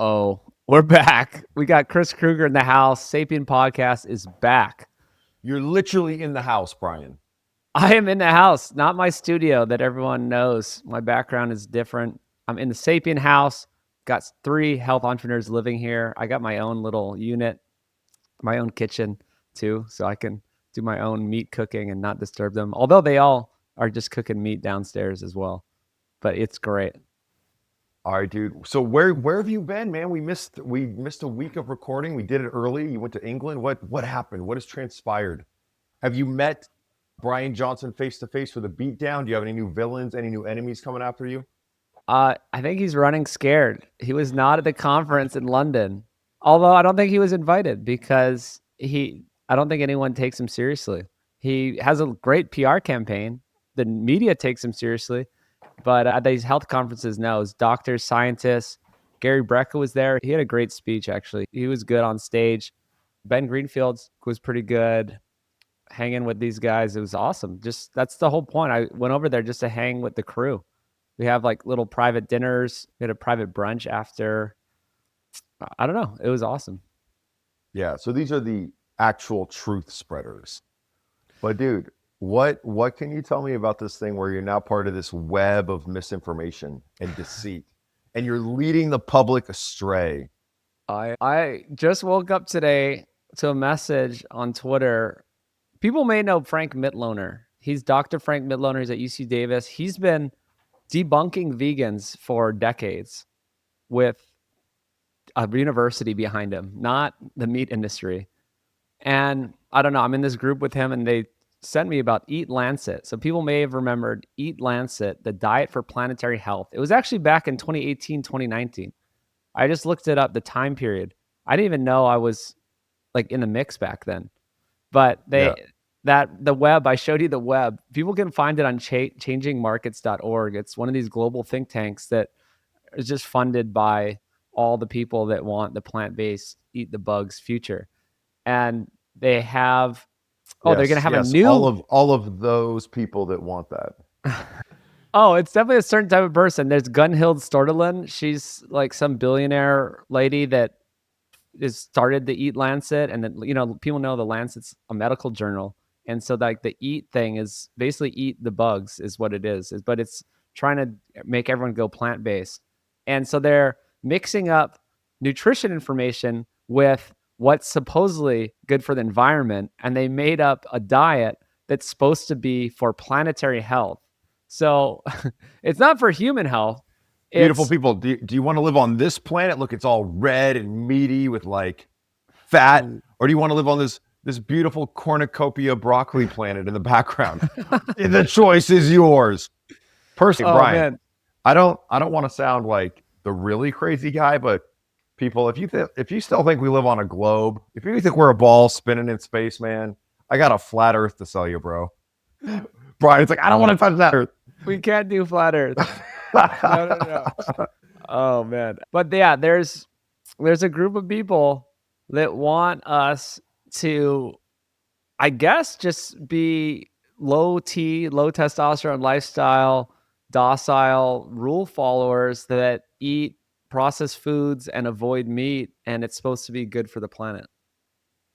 Oh, we're back. We got Chris Kruger in the house. Sapien Podcast is back. You're literally in the house, Brian. I am in the house, not my studio that everyone knows. My background is different. I'm in the Sapien house. Got 3 health entrepreneurs living here. I got my own little unit, my own kitchen too, so I can do my own meat cooking and not disturb them. Although they all are just cooking meat downstairs as well. But it's great. All right, dude. So where have you been, man? We missed a week of recording. We did it early. You went to England. What happened? What has transpired? Have you met Brian Johnson face to face for the beatdown? Do you have any new villains, any new enemies coming after you? I think he's running scared. He was not at the conference in London, although I don't think he was invited because I don't think anyone takes him seriously. He has a great PR campaign. The media takes him seriously, but at these health conferences, no, it's doctors, scientists. Gary Brecka was there. He had a great speech, actually. He was good on stage. Ben Greenfield was pretty good. Hanging with these guys, it was awesome. Just that's the whole point. I went over there just to hang with the crew. We have like little private dinners. We had a private brunch after. I don't know. It was awesome. Yeah. So these are the actual truth spreaders. But dude, what can you tell me about this thing where you're now part of this web of misinformation and deceit, and you're leading the public astray? I just woke up today to a message on Twitter. People may know Frank Mitloehner. He's Dr. Frank Mitloehner. He's at UC Davis. He's been debunking vegans for decades with a university behind him, not the meat industry. And I don't know, I'm in this group with him and they sent me about Eat Lancet. So people may have remembered Eat Lancet, the diet for planetary health. It was actually back in 2018, 2019. I just looked it up, the time period. I didn't even know I was like in the mix back then. But the web, I showed you the web. People can find it on changingmarkets.org. It's one of these global think tanks that is just funded by all the people that want the plant-based, eat the bugs future. And they have, they're going to have a new... All of those people that want that. Oh, it's definitely a certain type of person. There's Gunhild Stordelin. She's like some billionaire lady that is started the Eat Lancet, and then people know the Lancet's a medical journal, and so like the Eat thing is basically eat the bugs is what it is. But it's trying to make everyone go plant-based, and so they're mixing up nutrition information with what's supposedly good for the environment, and they made up a diet that's supposed to be for planetary health. So it's not for human health. Beautiful people. Do you want to live on this planet? Look, it's all red and meaty with like fat. Or do you want to live on this beautiful cornucopia broccoli planet in the background? The choice is yours. Personally, Brian, man. I don't want to sound like the really crazy guy, but people, if you still think we live on a globe, if you think we're a ball spinning in space, man, I got a flat Earth to sell you, bro. Brian, it's like, I don't want to touch that Earth. We can't do flat Earth. No. Oh man. But yeah, there's a group of people that want us to, I guess, just be low testosterone lifestyle, docile rule followers that eat processed foods and avoid meat, and it's supposed to be good for the planet.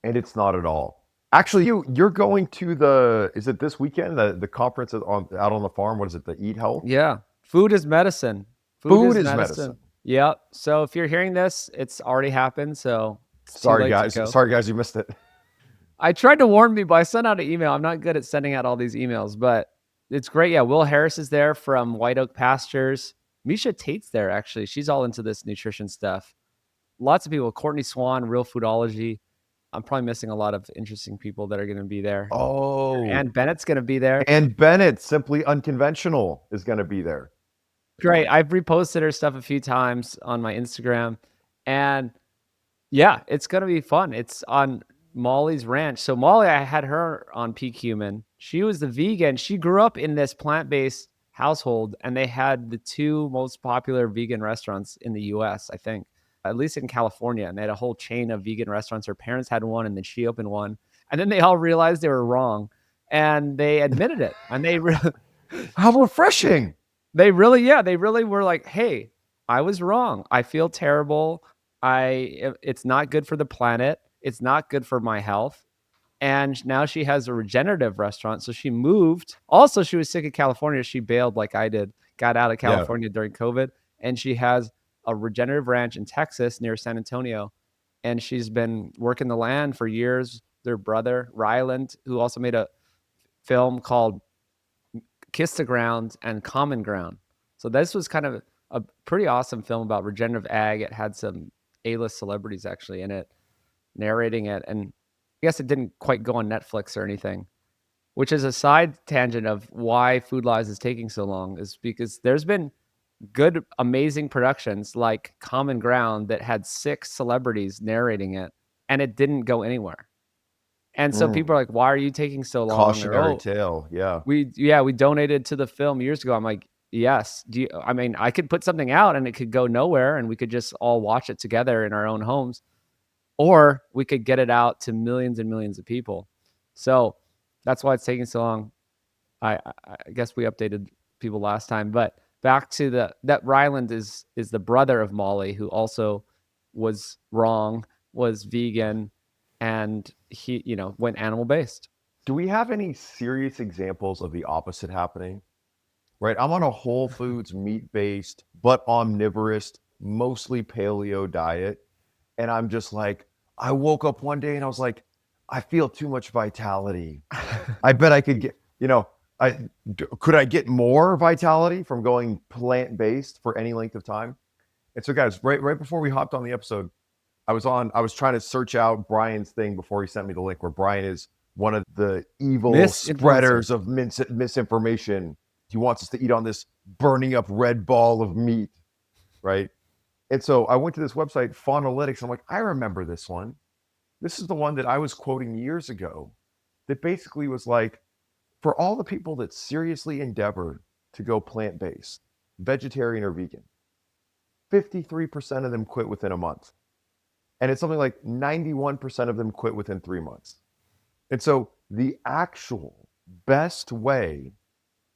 And it's not at all. Actually, you're going to is it this weekend, the conference out on the farm? What is it, the Eat Health? Yeah. Food is medicine. Food is medicine. Yep. So if you're hearing this, it's already happened. So sorry guys, you missed it. I tried to warn people. I sent out an email. I'm not good at sending out all these emails, but it's great. Yeah. Will Harris is there from White Oak Pastures. Misha Tate's there, actually. She's all into this nutrition stuff. Lots of people. Courtney Swan, Real Foodology. I'm probably missing a lot of interesting people that are going to be there. Oh. And Bennett's going to be there. And Bennett, Simply Unconventional, is going to be there. Great. I've reposted her stuff a few times on my Instagram. And yeah, it's going to be fun. It's on Molly's ranch. So Molly, I had her on Peak Human. She was the vegan. She grew up in this plant-based household, and they had the 2 most popular vegan restaurants in the US, I think, at least in California. And they had a whole chain of vegan restaurants. Her parents had one, and then she opened one. And then they all realized they were wrong, and they admitted it. And they how refreshing. They really were like, hey, I was wrong. I feel terrible. it's not good for the planet. It's not good for my health. And now she has a regenerative restaurant. So she moved. Also, she was sick of California. She bailed like I did, got out of Yeah. California during COVID. And she has a regenerative ranch in Texas near San Antonio. And she's been working the land for years. Their brother, Ryland, who also made a film called Kiss the Ground and Common Ground. So this was kind of a pretty awesome film about regenerative ag. It had some A-list celebrities actually in it, narrating it. And I guess it didn't quite go on Netflix or anything, which is a side tangent of why Food Lies is taking so long, is because there's been good, amazing productions like Common Ground that had 6 celebrities narrating it, and it didn't go anywhere. And so people are like, why are you taking so long? Cautionary tale. Yeah. We donated to the film years ago. I'm like, yes. I mean, I could put something out and it could go nowhere and we could just all watch it together in our own homes, or we could get it out to millions and millions of people. So that's why it's taking so long. I guess we updated people last time, but back to that Ryland is the brother of Molly, who also was wrong, was vegan, and he, went animal based. Do we have any serious examples of the opposite happening? Right? I'm on a Whole Foods meat-based, but omnivorous, mostly paleo diet. And I'm just like, I woke up one day and I was like, I feel too much vitality. I bet I could get, could I get more vitality from going plant-based for any length of time? And so guys, right before we hopped on the episode, I was trying to search out Brian's thing before he sent me the link, where Brian is one of the evil spreaders of misinformation. He wants us to eat on this burning up red ball of meat, right? And so I went to this website, Faunalytics. I'm like, I remember this one. This is the one that I was quoting years ago that basically was like, for all the people that seriously endeavored to go plant-based, vegetarian or vegan, 53% of them quit within a month. And it's something like 91% of them quit within 3 months. And so the actual best way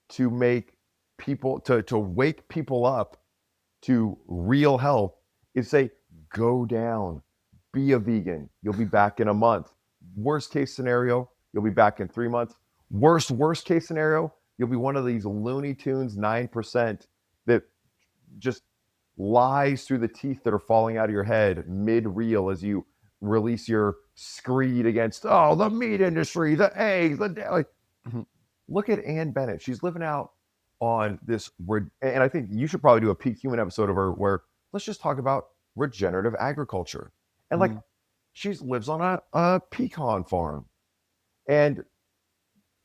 to make people, to wake people up to real health is say, go down, be a vegan. You'll be back in a month. Worst case scenario, you'll be back in 3 months. Worst case scenario, you'll be one of these Looney Tunes 9% that just lies through the teeth that are falling out of your head mid-reel as you release your screed against, the meat industry, the eggs, Look at Ann Bennett. She's living out on this, and I think you should probably do a Peak Human episode of her where let's just talk about regenerative agriculture. And she lives on a pecan farm, and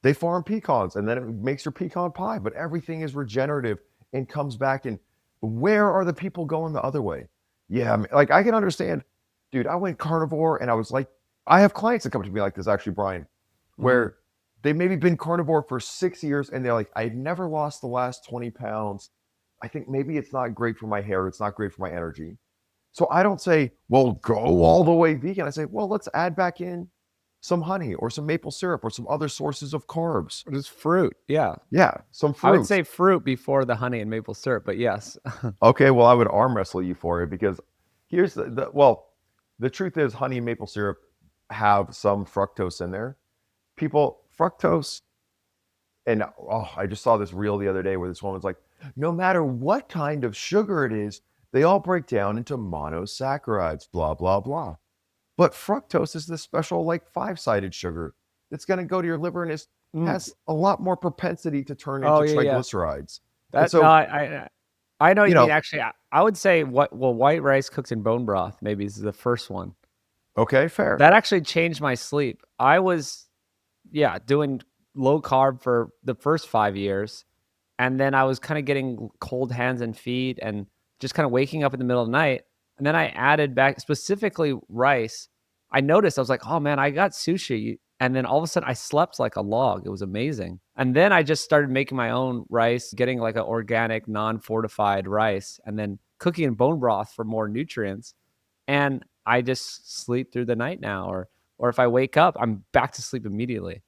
they farm pecans, and then it makes her pecan pie, but everything is regenerative and comes back. And where are the people going the other way? Yeah, I can understand, dude. I went carnivore, and I was like, I have clients that come to me like this, actually, Brian, where they maybe been carnivore for 6 years, and they're like, I've never lost the last 20 pounds. I think maybe it's not great for my hair. It's not great for my energy. So I don't say, well, go all the way vegan. I say, well, let's add back in some honey or some maple syrup or some other sources of carbs. Or just fruit. Yeah. Yeah, some fruit. I would say fruit before the honey and maple syrup, but yes. Okay, well, I would arm wrestle you for it, because here's the truth is honey and maple syrup have some fructose in there. Fructose, and I just saw this reel the other day where this woman's like, no matter what kind of sugar it is, they all break down into monosaccharides, blah, blah, blah. But fructose is this special 5-sided sugar that's going to go to your liver and has a lot more propensity to turn into triglycerides. That's I know you mean. Actually, I would say white rice cooked in bone broth maybe is the first one. Okay, fair. That actually changed my sleep. I was doing low carb for the first 5 years, and then I was kind of getting cold hands and feet and just kind of waking up in the middle of the night. And then I added back specifically rice. I noticed, I was like, oh man, I got sushi. And then all of a sudden I slept like a log. It was amazing. And then I just started making my own rice, getting like an organic, non-fortified rice, and then cooking in bone broth for more nutrients. And I just sleep through the night now. Or if I wake up, I'm back to sleep immediately.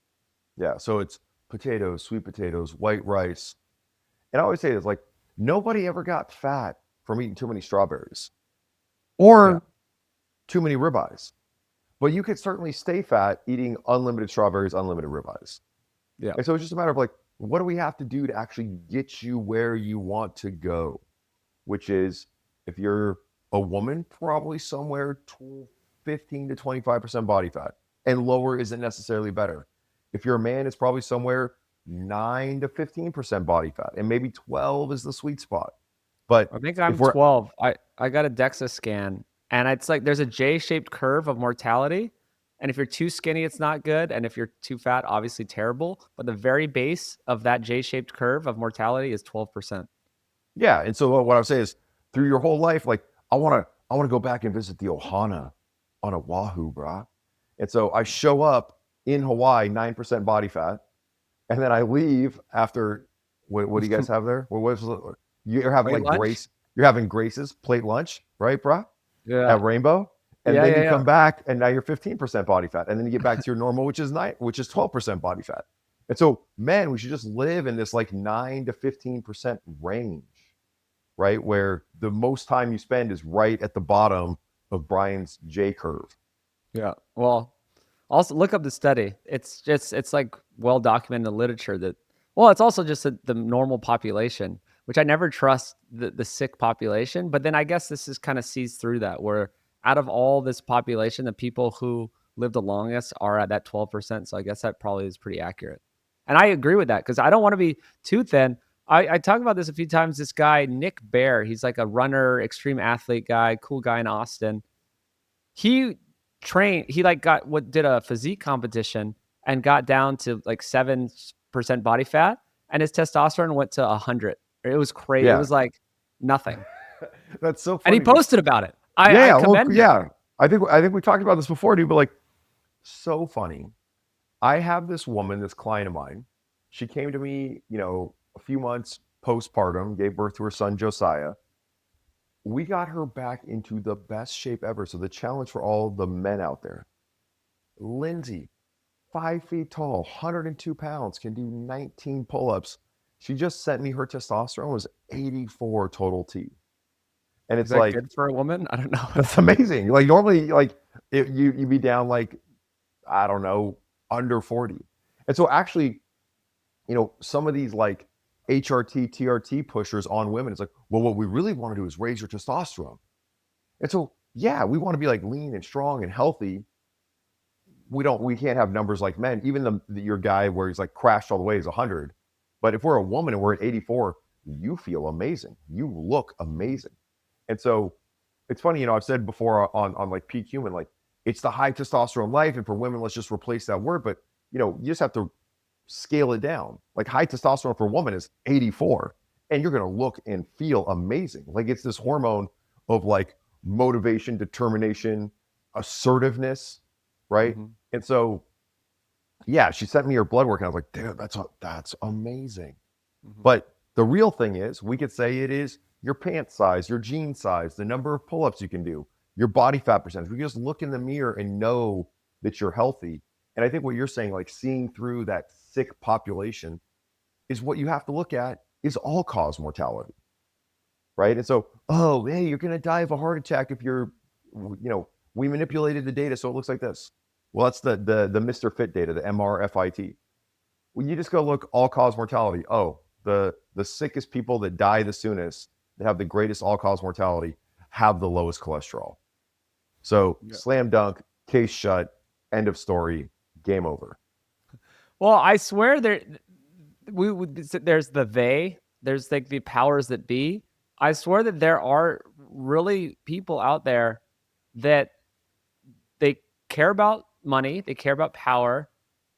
Yeah, so it's potatoes, sweet potatoes, white rice. And I always say this, nobody ever got fat from eating too many strawberries. Or too many ribeyes. But you could certainly stay fat eating unlimited strawberries, unlimited ribeyes. Yeah. And so it's just a matter of like, what do we have to do to actually get you where you want to go? Which is, if you're a woman, probably somewhere 15 to 25% body fat, and lower isn't necessarily better. If you're a man, it's probably somewhere 9 to 15% body fat, and maybe 12 is the sweet spot. But I think if I'm we're 12. I got a DEXA scan, and it's like there's a J-shaped curve of mortality. And if you're too skinny, it's not good. And if you're too fat, obviously terrible. But the very base of that J-shaped curve of mortality is 12%. Yeah, and so what I'm saying is, through your whole life, like I want to go back and visit the Ohana on Oahu, brah. And so I show up in Hawaii, 9% body fat, and then I leave after. What do you guys have there? You're having Plate like lunch? Grace. You're having Grace's plate lunch, right, brah? Yeah. At Rainbow, and Yeah, then yeah, you yeah. come back, and now you're 15% body fat, and then you get back to your normal, which is 12% body fat. And so, men, we should just live in this like 9 to 15% range, right? Where the most time you spend is right at the bottom of Brian's J curve. Yeah. Well, also look up the study. It's like well documented in the literature that, well, it's also just the normal population, which I never trust the sick population. But then I guess this is kind of sees through that, where out of all this population, the people who live the longest are at that 12%. So I guess that probably is pretty accurate. And I agree with that because I don't want to be too thin. I talk about this a few times. This guy, Nick Bear, he's like a runner, extreme athlete guy, cool guy in Austin. He he like did a physique competition and got down to like 7% body fat, and his testosterone went to 100. It was crazy. It Yeah, was like nothing. that's so And he funny. posted about it. I Yeah, well, commend him. yeah. I think we talked about this before, dude. But like, so funny. I have this woman, this client of mine. She came to me, a few months postpartum, gave birth to her son Josiah. We got her back into the best shape ever. So the challenge for all the men out there, Lindsay, 5 feet tall, 102 pounds, can do 19 pull-ups. She just sent me her testosterone was 84 total T. And Is it's that like, good for a woman? I don't know. that's amazing. Like normally, like you'd be down like, I don't know, under 40. And so actually, some of these like HRT, TRT pushers on women, it's like, well, what we really want to do is raise your testosterone. And so, yeah, we want to be like lean and strong and healthy. We can't have numbers like men. Even your guy where he's like crashed all the way is 100. But if we're a woman and we're at 84, you feel amazing. You look amazing. And so it's funny, I've said before on like Peak Human, like it's the high testosterone life. And for women, let's just replace that word. But, you just have to scale it down. Like high testosterone for a woman is 84, and you're going to look and feel amazing. Like it's this hormone of like motivation, determination, assertiveness, right? Mm-hmm. And so, yeah, she sent me her blood work, and I was like, dude, that's amazing. Mm-hmm. But the real thing is, we could say it is your pants size, your jean size, the number of pull-ups you can do, your body fat percentage. We just look in the mirror and know that you're healthy. And I think what you're saying, like seeing through that sick population, is what you have to look at is all-cause mortality, right? And so, oh, hey, you're going to die of a heart attack if we manipulated the data so it looks like this. Well, that's the Mr. Fit data, the MRFIT. Well, you just go look all-cause mortality. Oh, the sickest people that die the soonest, that have the greatest all-cause mortality, have the lowest cholesterol. So, Slam dunk, case shut, end of story, game over. Well, I swear there's there's like the powers that be. I swear that there are really people out there that they care about money, they care about power,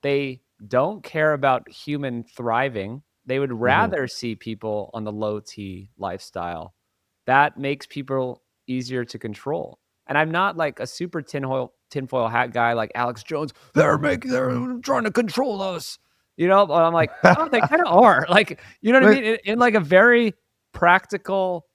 they don't care about human thriving. They would rather see people on the low T lifestyle. That makes people easier to control. And I'm not like a super tinfoil hat guy like Alex Jones. They're trying to control us. But I'm like, oh, they kind of are. Like, you know what I mean? In like a very practical,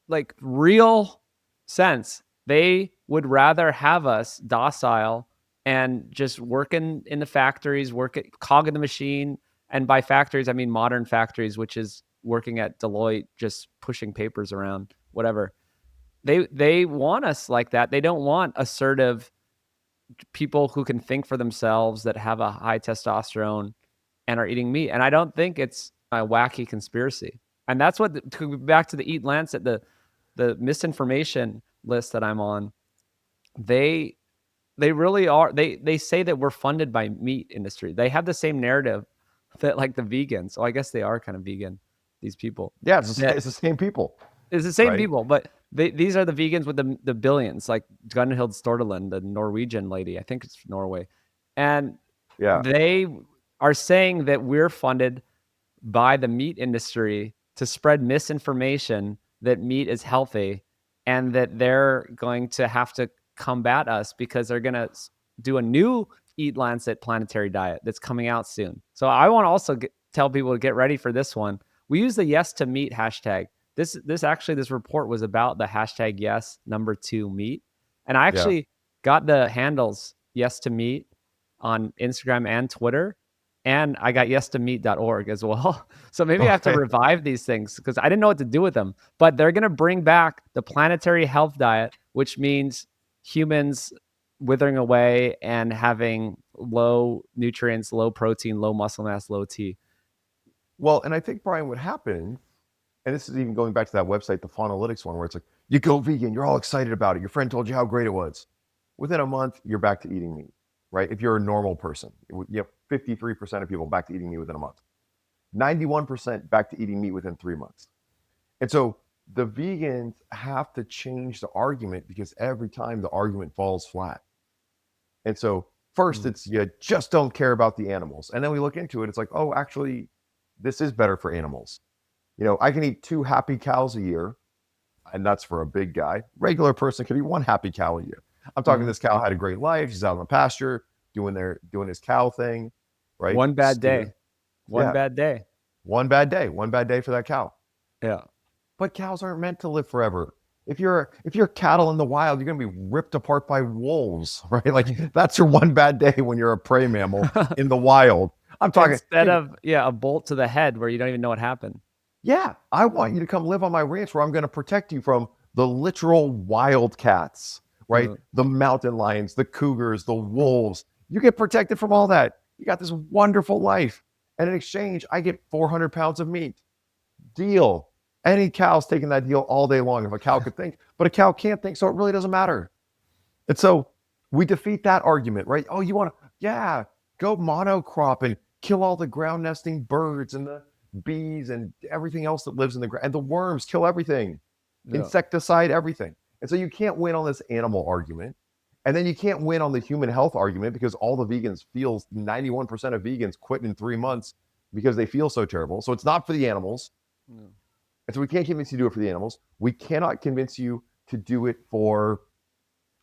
like real sense, they would rather have us docile and just working in the factories, cog in the machine. And by factories, I mean modern factories, which is working at Deloitte, just pushing papers around, whatever. They want us like that. They don't want assertive people who can think for themselves, that have a high testosterone and are eating meat. And I don't think it's a wacky conspiracy. And that's what, to go back to the Eat Lancet, the misinformation list that I'm on, they really are. They say that we're funded by meat industry. They have the same narrative that like the vegans. So I guess they are kind of vegan, these people. Yeah, it's the same people. It's the same right? people, but these are the vegans with the billions, like Gunhild Storteland, the Norwegian lady. I think it's Norway. And Yeah. they are saying that we're funded by the meat industry to spread misinformation that meat is healthy, and that they're going to have to combat us because they're going to do a new Eat Lancet planetary diet that's coming out soon. So I want to also tell people to get ready for this one. We use the yes to meat hashtag. This report was about the hashtag yes #2 meat. And I actually got the handles yes to meat on Instagram and Twitter. And I got yes2meat.org as well. So maybe I have to revive these things because I didn't know what to do with them. But they're going to bring back the planetary health diet, which means humans withering away and having low nutrients, low protein, low muscle mass, low T. Well, and I think, Brian, what happened, and this is even going back to that website, the Faunalytics one, where it's like, you go vegan, you're all excited about it. Your friend told you how great it was. Within a month, you're back to eating meat, right? If you're a normal person, you have 53% of people back to eating meat within a month. 91% back to eating meat within 3 months. And so the vegans have to change the argument because every time the argument falls flat. And so first it's, you just don't care about the animals. And then we look into it, it's like, oh, actually, this is better for animals. You know, I can eat 2 happy cows a year, and that's for a big guy. Regular person can eat 1 happy cow a year. I'm talking this cow had a great life. She's out in the pasture doing his cow thing, right? One bad day. One bad day. One bad day. One bad day for that cow. Yeah. But cows aren't meant to live forever. If you're cattle in the wild, you're going to be ripped apart by wolves, right? Like that's your one bad day when you're a prey mammal in the wild. I'm talking instead of a bolt to the head where you don't even know what happened. Yeah, I want you to come live on my ranch where I'm going to protect you from the literal wildcats, right? The mountain lions, the cougars, the wolves. You get protected from all that. You got this wonderful life. And in exchange, I get 400 pounds of meat. Deal. Any cow's taking that deal all day long if a cow could think, but a cow can't think, so it really doesn't matter. And so we defeat that argument, right? Oh, you want to, go monocrop and kill all the ground nesting birds and the bees and everything else that lives in the ground, and the worms, kill everything, insecticide everything. And so you can't win on this animal argument. And then you can't win on the human health argument because all the vegans feel 91% of vegans quit in 3 months because they feel so terrible. So it's not for the animals. No. And so we can't convince you to do it for the animals. We cannot convince you to do it for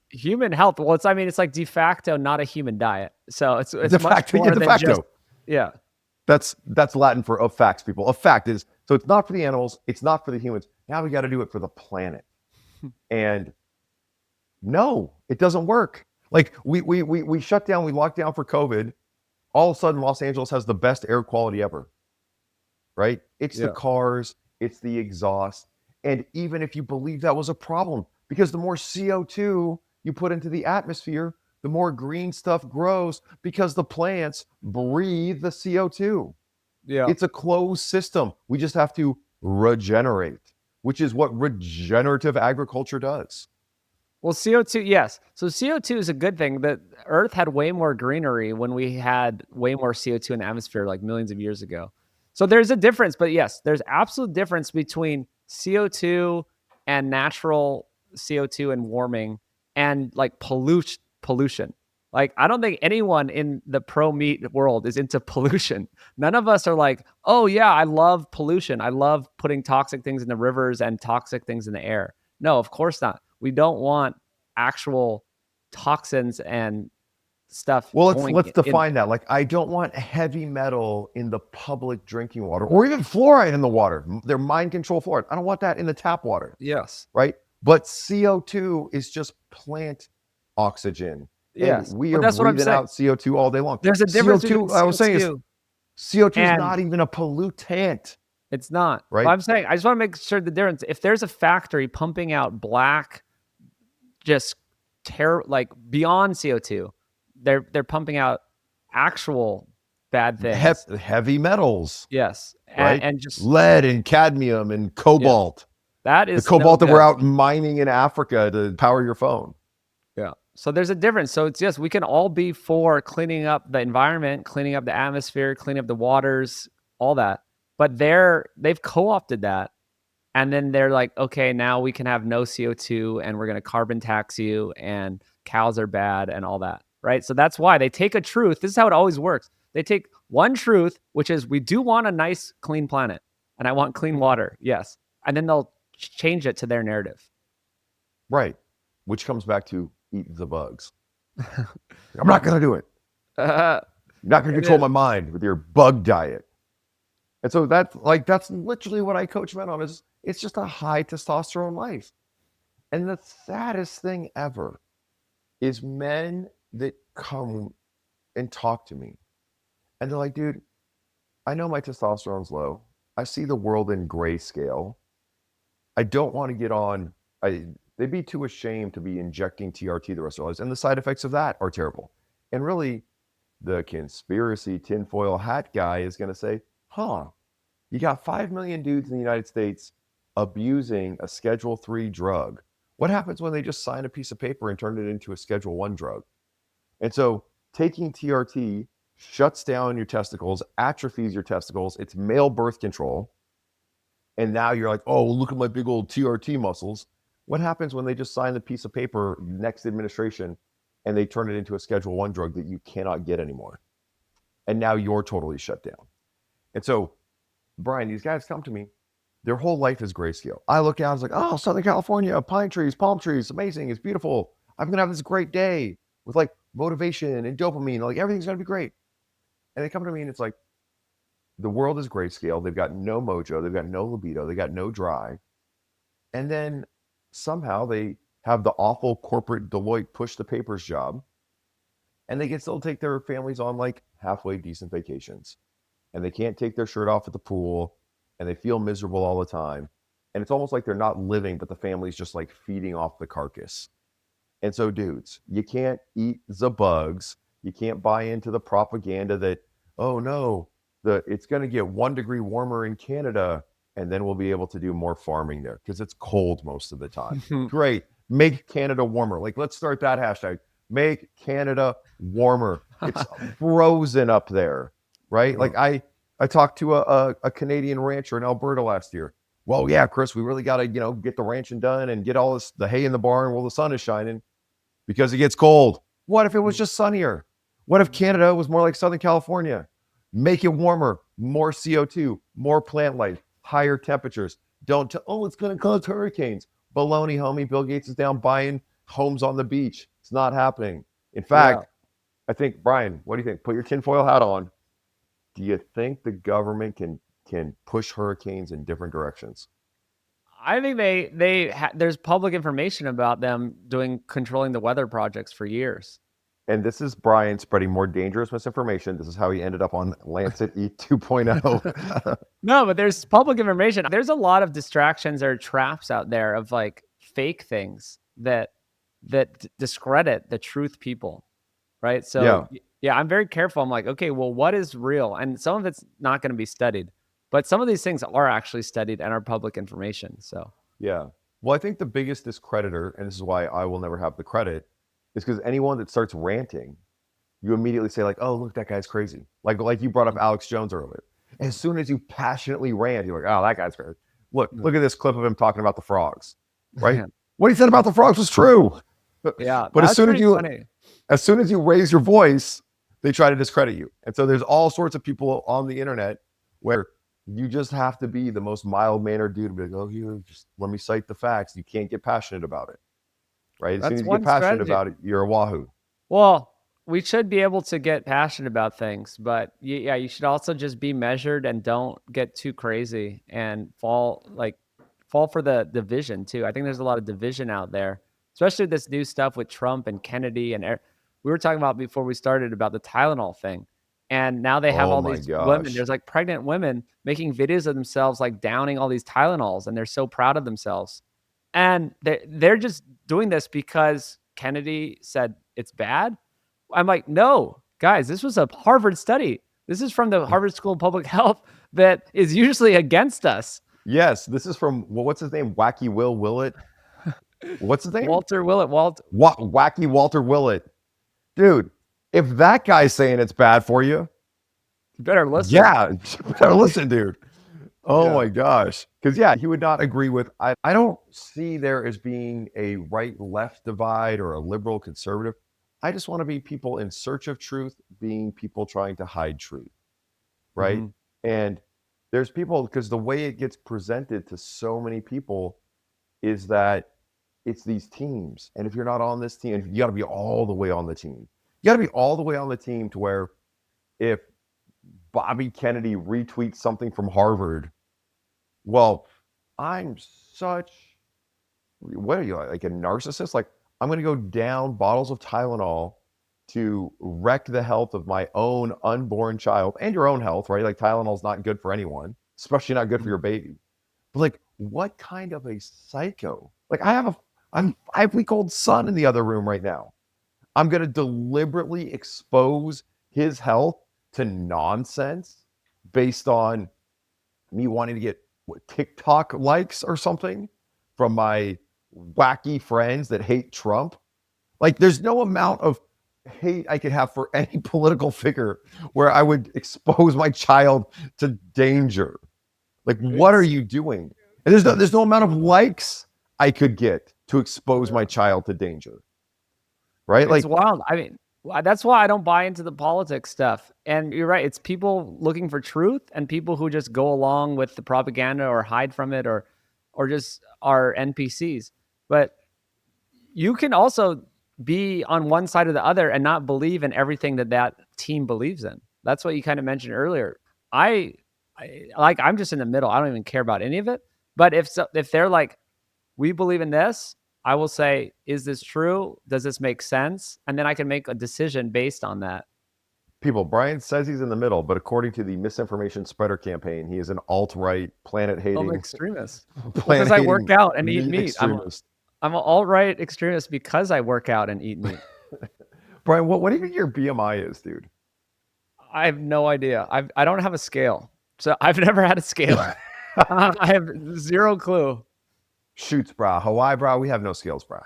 human health. Well, it's like de facto not a human diet. So it's de facto, much more than just, That's Latin for of facts, people. A fact is, so it's not for the animals, it's not for the humans. Now we got to do it for the planet. And no, it doesn't work. Like we shut down, we locked down for COVID. All of a sudden, Los Angeles has the best air quality ever, right? It's the cars, it's the exhaust. And even if you believe that was a problem, because the more CO2 you put into the atmosphere, the more green stuff grows because the plants breathe the CO2. Yeah. It's a closed system. We just have to regenerate, which is what regenerative agriculture does. Well, CO2, yes. So CO2 is a good thing. The Earth had way more greenery when we had way more CO2 in the atmosphere like millions of years ago. So there's a difference, but yes, there's absolute difference between CO2 and natural CO2 and warming and like pollution. Like, I don't think anyone in the pro-meat world is into pollution. None of us are like, oh yeah, I love pollution. I love putting toxic things in the rivers and toxic things in the air. No, of course not. We don't want actual toxins and stuff. Well, let's define that. Like, I don't want heavy metal in the public drinking water or even fluoride in the water. They're mind control fluoride. I don't want that in the tap water. Yes. Right? But CO2 is just plant oxygen. Yes. And we are breathing out CO2 all day long. There's a difference CO2, I was saying, is CO2 is not even a pollutant. It's not. right? Well, I'm saying I just want to make sure the difference. If there's a factory pumping out black, just like beyond CO2, they're pumping out actual bad things. Heavy metals, Yes, right? and just Lead and cadmium and yes, cobalt. that The is no cobalt that we're good. out mining in Africa to power your phone. Yeah. So there's a difference. So it's yes, we can all be for cleaning up the environment, cleaning up the atmosphere, cleaning up the waters, all that. But they've co-opted that. And then they're like, okay, now we can have no CO2 and we're going to carbon tax you and cows are bad and all that. Right. So that's why they take a truth. This is how it always works. They take one truth, which is we do want a nice, clean planet and I want clean water. Yes. And then they'll change it to their narrative. Right. Which comes back to eat the bugs. I'm not going to do it. You're not going to control my mind with your bug diet. And so that's literally what I coach men on is it's just a high testosterone life. And the saddest thing ever is men that come and talk to me. And they're like, dude, I know my testosterone's low. I see the world in grayscale. I don't want to get on. They'd be too ashamed to be injecting TRT the rest of their lives. And the side effects of that are terrible. And really, the conspiracy tinfoil hat guy is going to say, you got 5 million dudes in the United States abusing a Schedule 3 drug. What happens when they just sign a piece of paper and turn it into a Schedule 1 drug? And so taking TRT shuts down your testicles, atrophies your testicles. It's male birth control. And now you're like, oh, look at my big old TRT muscles. What happens when they just sign the piece of paper next administration and they turn it into a Schedule 1 drug that you cannot get anymore? And now you're totally shut down. And so, Brian, these guys come to me. Their whole life is grayscale. I look out, I was like, oh, Southern California, pine trees, palm trees, amazing, it's beautiful. I'm going to have this great day with like motivation and dopamine. Like everything's going to be great. And they come to me and it's like, the world is grayscale. They've got no mojo. They've got no libido. They got no drive. And then somehow they have the awful corporate Deloitte push the papers job. And they can still take their families on like halfway decent vacations. And they can't take their shirt off at the pool. And they feel miserable all the time. And it's almost like they're not living, but the family's just like feeding off the carcass. And so, dudes, you can't eat the bugs. You can't buy into the propaganda that, oh no, it's going to get 1 degree warmer in Canada, and then we'll be able to do more farming there because it's cold most of the time. Great. Make Canada warmer. Like, let's start that hashtag. Make Canada warmer. It's frozen up there, right? Like I talked to a Canadian rancher in Alberta last year. Well, yeah, Chris, we really got to, get the ranching done and get all the hay in the barn while the sun is shining because it gets cold. What if it was just sunnier? What if Canada was more like Southern California? Make it warmer, more CO2, more plant life, higher temperatures. It's going to cause hurricanes. Baloney, homie. Bill Gates is down buying homes on the beach. It's not happening. In fact, I think, Brian, what do you think? Put your tinfoil hat on. Do you think the government can push hurricanes in different directions? I think there's public information about them controlling the weather projects for years. And this is Brian spreading more dangerous misinformation. This is how he ended up on Lancet E 2.0. No, but there's public information. There's a lot of distractions or traps out there of like fake things that discredit the truth people, right? So yeah, I'm very careful. I'm like, okay, well, what is real? And some of it's not going to be studied, but some of these things are actually studied and are public information. So yeah. Well, I think the biggest discreditor, and this is why I will never have the credit, is because anyone that starts ranting, you immediately say like, oh, look, that guy's crazy. Like you brought up Alex Jones earlier. As soon as you passionately rant, you're like, oh, that guy's crazy. Look at this clip of him talking about the frogs, right? What he said about the frogs was true. Yeah. But as soon as you raise your voice, they try to discredit you. And so there's all sorts of people on the internet where you just have to be the most mild-mannered dude to be like, oh, you just let me cite the facts. You can't get passionate about it. Right? As soon as you get passionate about it, you're a wahoo. Well, we should be able to get passionate about things, but you should also just be measured and don't get too crazy and fall for the division too. I think there's a lot of division out there, especially this new stuff with Trump and Kennedy. And we were talking about before we started about the Tylenol thing. And now they have Oh all my these women. gosh. There's like pregnant women making videos of themselves like downing all these Tylenols, and they're so proud of themselves. And they're just doing this because Kennedy said it's bad. I'm like, no, guys, this was a Harvard study. This is from the Harvard School of Public Health that is usually against us. Yes, this is from, well, what's his name? Wacky Will Willett. What's his name? Walter Willett. Wacky Walter Willett. Dude, if that guy's saying it's bad for you, You better listen. yeah, you better listen, dude. Oh Yeah. my gosh. Because, yeah, he would not agree with, I don't see there as being a right-left divide or a liberal conservative. I just want to be people in search of truth, being people trying to hide truth, right? Mhm. And there's people, because the way it gets presented to so many people is that it's these teams. And if you're not on this team, you got to be all the way on the team. You got to be all the way on the team to where if Bobby Kennedy retweets something from Harvard, well, I'm such, what are you, like a narcissist? Like, I'm going to go down bottles of Tylenol to wreck the health of my own unborn child and your own health, right? Like, Tylenol's not good for anyone, especially not good for your baby. But like, what kind of a psycho? Like, I'm 5-week-old son in the other room right now. I'm going to deliberately expose his health to nonsense based on me wanting to get TikTok likes or something from my wacky friends that hate Trump. Like, there's no amount of hate I could have for any political figure where I would expose my child to danger. Like, what are you doing? And there's no amount of likes I could get to expose my child to danger. Right? It's Like, wild. I mean, that's why I don't buy into the politics stuff. And you're right. It's people looking for truth and people who just go along with the propaganda or hide from it or just are NPCs. But you can also be on one side or the other and not believe in everything that team believes in. That's what you kind of mentioned earlier. I'm just in the middle. I don't even care about any of it. But if they're like, we believe in this, I will say, is this true? Does this make sense? And then I can make a decision based on that. people, Brian says he's in the middle, but according to the misinformation spreader campaign, he is an alt-right, I'm planet-hating, extremist because I planet-hating work out and eat meat meat. extremist. I'm an alt-right extremist because I work out and eat meat. Brian, what do you think your BMI is, dude? I have no idea. I don't have a scale, so I've never had a scale. I have zero clue. Shoots, brah. Hawaii, brah. We have no scales, brah.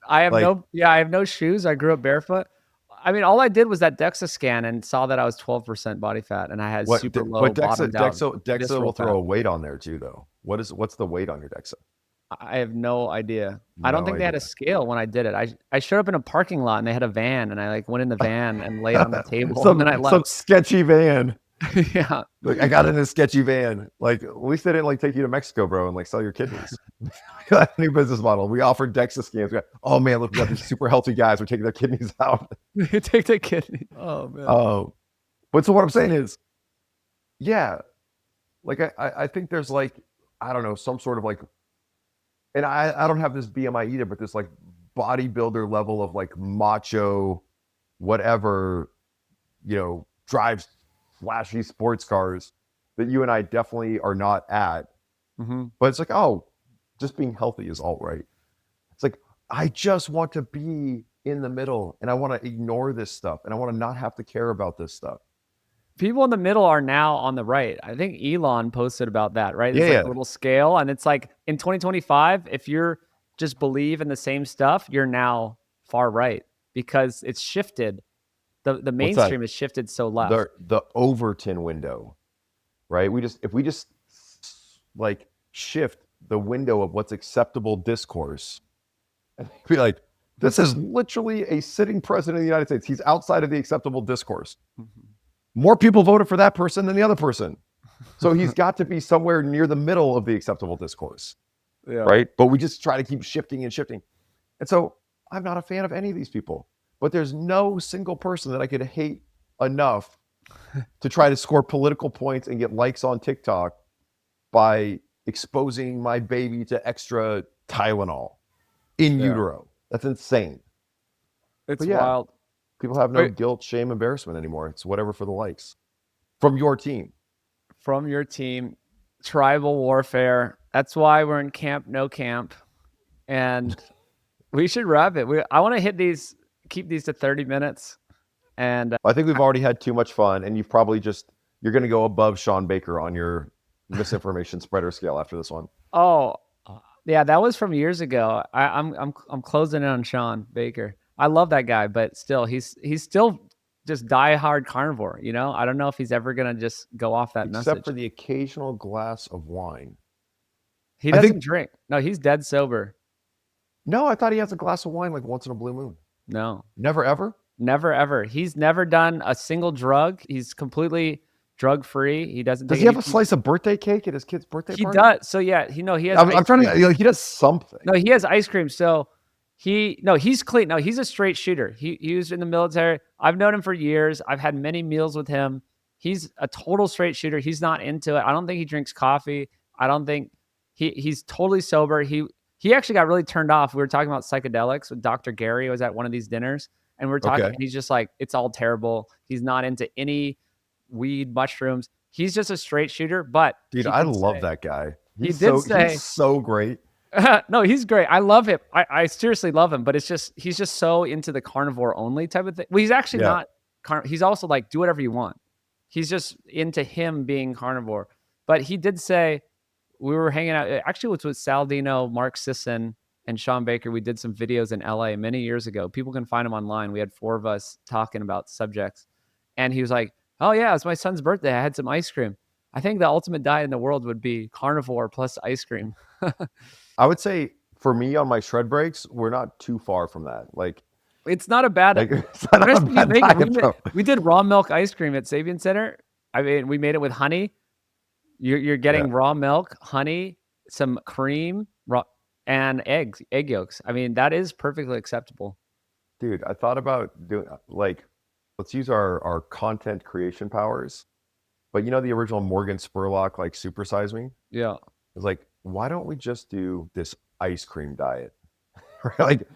I have Like, I have no shoes. I grew up barefoot. I mean, all I did was that DEXA scan and saw that I was 12% body fat and I had what? super low But bottomed out Dexa visceral will throw a fat. weight on there too, though. What's the weight on your Dexa? I have no idea. I don't No think they had a idea. scale when I did it. I showed up in a parking lot and they had a van and I like went in the van and laid on the table and then I Some left. sketchy van. Yeah. Like, I got in a sketchy van. Like, at least they didn't like take you to Mexico, bro, and like sell your kidneys. That new business model. We offered DEXA scans. Oh man, look, we got these super healthy guys. We're taking their kidneys out. You take the kidney. Oh man. Oh, but so what I'm saying is, yeah, like I think there's like, I don't know, some sort of like, and I don't have this BMI either, but this like bodybuilder level of like macho, whatever, drives flashy sports cars that you and I definitely are not at. Mm-hmm. But it's like, oh, just being healthy is alt right. It's like, I just want to be in the middle and I want to ignore this stuff and I want to not have to care about this stuff. People in the middle are now on the right. I think Elon posted about that, right? Yeah, It's like yeah. a little scale. And it's like in 2025, if you're just believe in the same stuff, you're now far right because it's shifted. The mainstream has shifted so left. The Overton window, right? If we just like shift the window of what's acceptable discourse and be like, this is literally a sitting president of the United States. He's outside of the acceptable discourse. Mm-hmm. More people voted for that person than the other person. So he's got to be somewhere near the middle of the acceptable discourse. Yeah. Right? But we just try to keep shifting and shifting. And so I'm not a fan of any of these people. But there's no single person that I could hate enough to try to score political points and get likes on TikTok by exposing my baby to extra Tylenol in utero. That's insane. It's yeah. wild. People have no guilt, shame, embarrassment anymore. It's whatever for the likes. From your team. From your team, tribal warfare. That's why we're in camp, no camp. And we should wrap it. I want to keep these to 30 minutes. And I think we've already had too much fun, and you're going to go above Sean Baker on your misinformation spreader scale after this one. Oh, yeah, that was from years ago. I'm closing in on Sean Baker. I love that guy, but still, he's still just diehard carnivore. You know, I don't know if he's ever gonna just go off that message. Except for the occasional glass of wine. He doesn't drink. No, he's dead sober. No, I thought he has a glass of wine like once in a blue moon. No, never ever. Never ever. He's never done a single drug. He's completely drug free. He doesn't. Does he have a slice of birthday cake at his kid's birthday party? He does. So yeah, he has. I'm trying to. He does something. No, he has ice cream. So he's clean. No, he's a straight shooter. He was in the military. I've known him for years. I've had many meals with him. He's a total straight shooter. He's not into it. I don't think he drinks coffee. I don't think he's totally sober. He actually got really turned off. We were talking about psychedelics with Dr. Gary. I was at one of these dinners. And we're talking, and he's just like, it's all terrible. He's not into any weed, mushrooms. He's just a straight shooter. But dude, I love that guy. He's so great. No, he's great. I love him. I seriously love him. But he's just so into the carnivore only type of thing. Well, he's actually not. He's also like, do whatever you want. He's just into him being carnivore. But he did say, we were hanging out. Actually, it was with Sal Dino, Mark Sisson, and Sean Baker. We did some videos in LA many years ago. People can find them online. We had 4 of us talking about subjects. And he was like, oh yeah, it's my son's birthday. I had some ice cream. I think the ultimate diet in the world would be carnivore plus ice cream. I would say for me on my shred breaks, we're not too far from that. Like, it's not a bad, we did raw milk ice cream at Sapien Center. I mean, we made it with honey. You're getting raw milk, honey, some cream, and egg yolks. I mean, that is perfectly acceptable. Dude, I thought about doing let's use our content creation powers. But you know the original Morgan Spurlock, like Super Size Me? Yeah. It's like, why don't we just do this ice cream diet? Like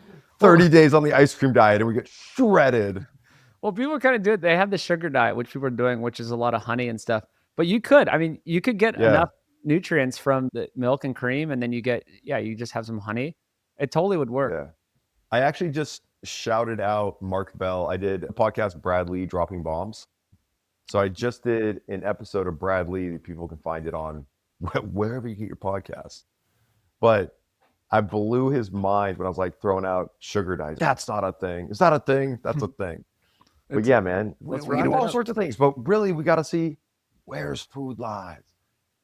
30 days on the ice cream diet and we get shredded. Well, people kind of do it. They have the sugar diet, which people are doing, which is a lot of honey and stuff. But you could get enough nutrients from the milk and cream, and then you just have some honey. It totally would work. Yeah. I actually just shouted out Mark Bell. I did a podcast, Brad Lee Dropping Bombs. So I just did an episode of Brad Lee. People can find it on wherever you get your podcasts. But I blew his mind when I was like throwing out sugar diets. That's not a thing. Is that a thing? That's a thing. But yeah, man, we do all sorts of things. But really, we got to see where's food lies.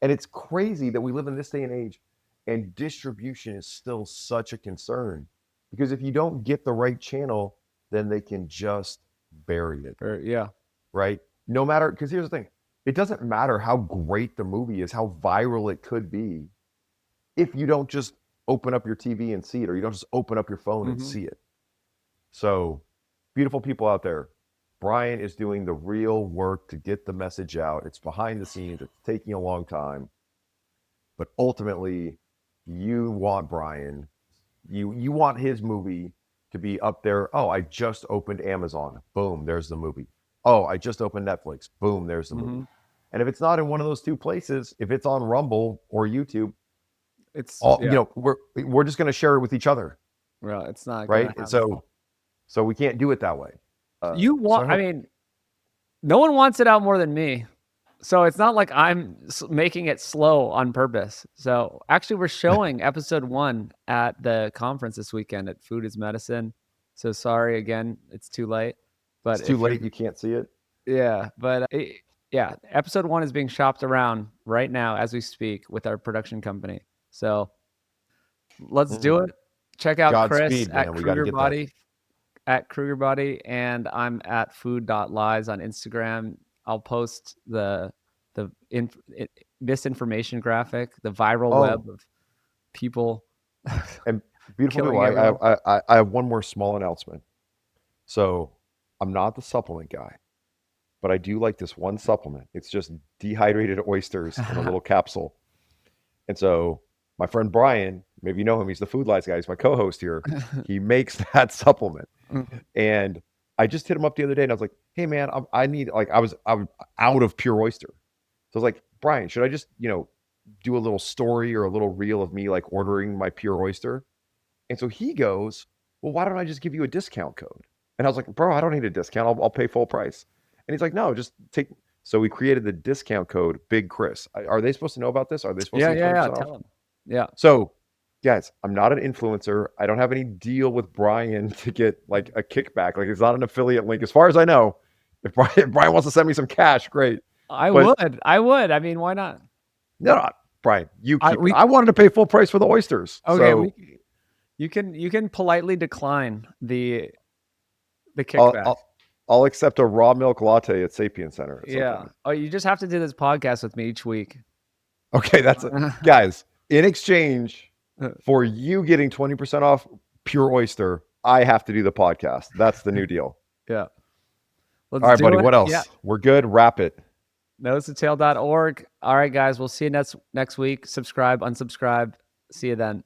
And it's crazy that we live in this day and age and distribution is still such a concern. Because if you don't get the right channel, then they can just bury it. Yeah. Right? No matter, because here's the thing. It doesn't matter how great the movie is, how viral it could be, if you don't just open up your TV and see it, or you don't just open up your phone and see it. So, beautiful people out there, Brian is doing the real work to get the message out. It's behind the scenes. It's taking a long time. But ultimately, you want Brian, you want his movie to be up there. Oh, I just opened Amazon. Boom, there's the movie. Oh, I just opened Netflix. Boom, there's the movie. And if it's not in one of those two places, if it's on Rumble or YouTube, it's all, you know, we're just going to share it with each other. Well, it's not right. So we can't do it that way. I mean, no one wants it out more than me. So it's not like I'm making it slow on purpose. So actually, we're showing episode 1 at the conference this weekend at Food is Medicine. So sorry again, it's too late. But it's too late. You can't see it. Yeah, but episode 1 is being shopped around right now as we speak with our production company. So let's do it. Check out Chris at Kruger Body. At Kruger Body, and I'm at food.lies on Instagram. I'll post the misinformation graphic, the viral web of people. And beautiful people, I have one more small announcement. So I'm not the supplement guy, but I do like this one supplement. It's just dehydrated oysters in a little capsule. And so my friend Brian, maybe you know him, he's the Food Lies guy, he's my co-host here. He makes that supplement. And I just hit him up the other day and I was like, hey man, I need, like, I'm out of pure oyster. So I was like, Brian, should I just, do a little story or a little reel of me like ordering my pure oyster? And so he goes, well, why don't I just give you a discount code? And I was like, bro, I don't need a discount. I'll pay full price. And he's like, no, just take. So we created the discount code Big Chris. Are they supposed to know about this? Are they supposed to get 20% off? Tell them. Yeah. So guys, I'm not an influencer. I don't have any deal with Brian to get like a kickback. Like, it's not an affiliate link. As far as I know, if Brian wants to send me some cash, great. I would. I mean, why not? No, Brian, you keep it. I wanted to pay full price for the oysters. Okay, so you can politely decline the kickback. I'll accept a raw milk latte at Sapien Center. Yeah. Oh, you just have to do this podcast with me each week. Okay, that's it. Guys, in exchange for you getting 20% off pure oyster, I have to do the podcast. That's the new deal. Yeah. All right, buddy. What else? Yeah. We're good. Wrap it. Nosetotail.org. All right, guys. We'll see you next week. Subscribe, unsubscribe. See you then.